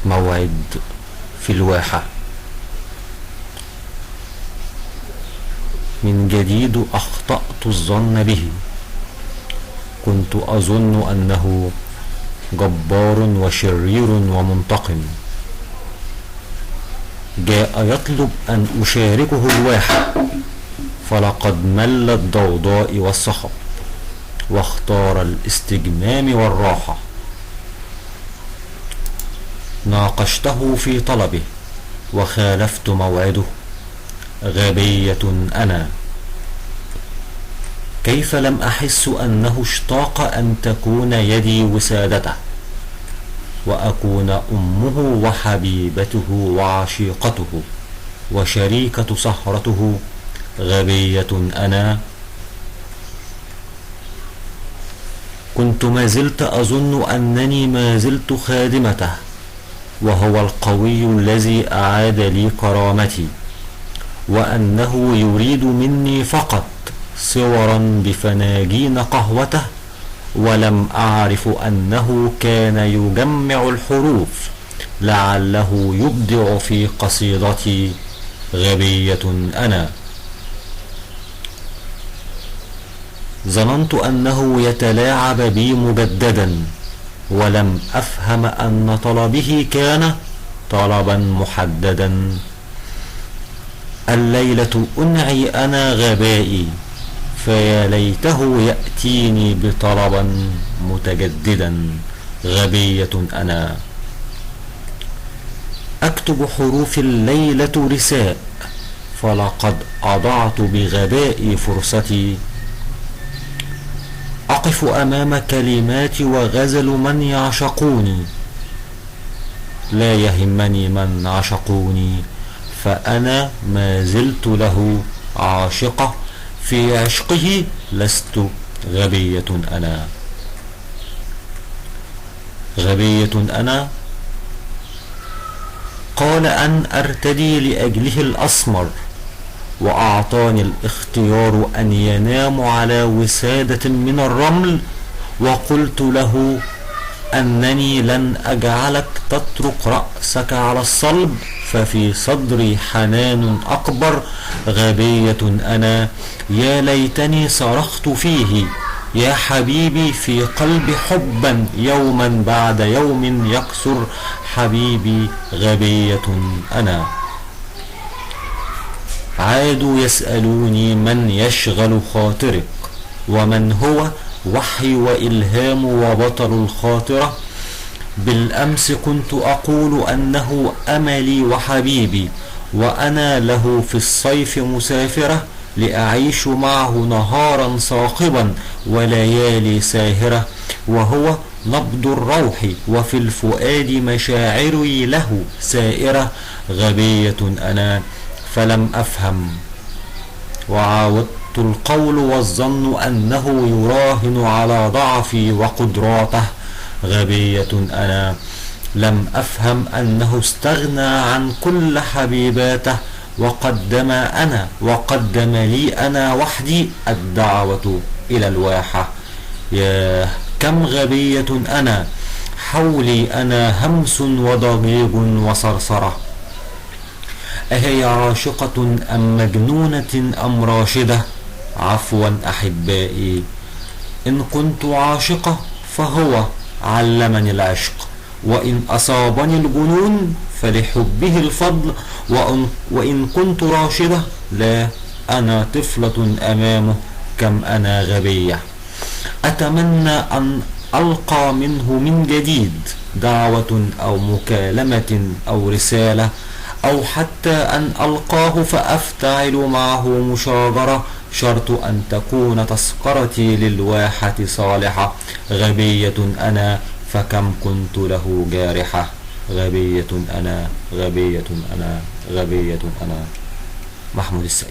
موعد في الواحة. من جديد أخطأت الظن به، كنت أظن أنه جبار وشرير ومنتقم. جاء يطلب أن أشاركه الواحة، فلقد مل الضوضاء والصخب، واختار الاستجمام والراحة. ناقشته في طلبه وخالفت موعده. غبية أنا. كيف لم أحس أنه اشتاق أن تكون يدي وسادته، وأكون أمه وحبيبته وعشيقته وشريكة سهرته. غبية أنا. كنت ما زلت أظن أنني ما زلت خادمته، وهو القوي الذي أعاد لي كرامتي، وأنه يريد مني فقط صورا بفناجين قهوته. ولم أعرف أنه كان يجمع الحروف لعله يبدع في قصيدتي. غبية أنا. ظننت أنه يتلاعب بي مجددا، ولم أفهم أن طلبه كان طلبا محددا. الليلة أنعي أنا غبائي، فيا ليته يأتيني بطلبا متجددا. غبية أنا. أكتب حروف الليلة رساء، فلقد أضعت بغبائي فرصتي. أقف أمام كلمات وغزل من يعشقوني، لا يهمني من عشقوني، فأنا ما زلت له عاشقة. في عشقه لست. غبية أنا. غبية أنا. قال أن أرتدي لأجله الأسمر، وأعطاني الاختيار أن ينام على وسادة من الرمل، وقلت له أنني لن أجعلك تترك رأسك على الصلب، ففي صدري حنان أكبر. غبية أنا. يا ليتني صرخت فيه يا حبيبي في قلبي حبا، يوما بعد يوم يكثر حبيبي. غبية أنا. عادوا يسألوني من يشغل خاطرك، ومن هو وحي وإلهام وبطل الخاطرة. بالأمس كنت أقول أنه أملي وحبيبي، وأنا له في الصيف مسافرة، لأعيش معه نهارا صاخبا وليالي ساهرة. وهو نبض الروح، وفي الفؤاد مشاعري له سائرة. غبية أنا. فلم أفهم، وعاودت القول والظن أنه يراهن على ضعفي وقدراته. غبية أنا. لم أفهم أنه استغنى عن كل حبيباته، وقدم لي أنا وحدي الدعوة إلى الواحة. ياه كم غبية أنا. حولي أنا همس وضجيج وصرصرة. أهي عاشقة أم مجنونة أم راشدة؟ عفوا أحبائي، إن كنت عاشقة فهو علمني العشق، وإن أصابني الجنون فلحبه الفضل، وإن كنت راشدة لا، أنا طفلة أمامه. كم أنا غبية. أتمنى أن ألقى منه من جديد دعوة أو مكالمة أو رسالة، أو حتى أن ألقاه فأفتعل معه مشاجرة، شرط أن تكون تذكرتي للواحة صالحة. غبية أنا. فكم كنت له جارحة. غبية أنا. غبية أنا. غبية أنا. محمود السيد.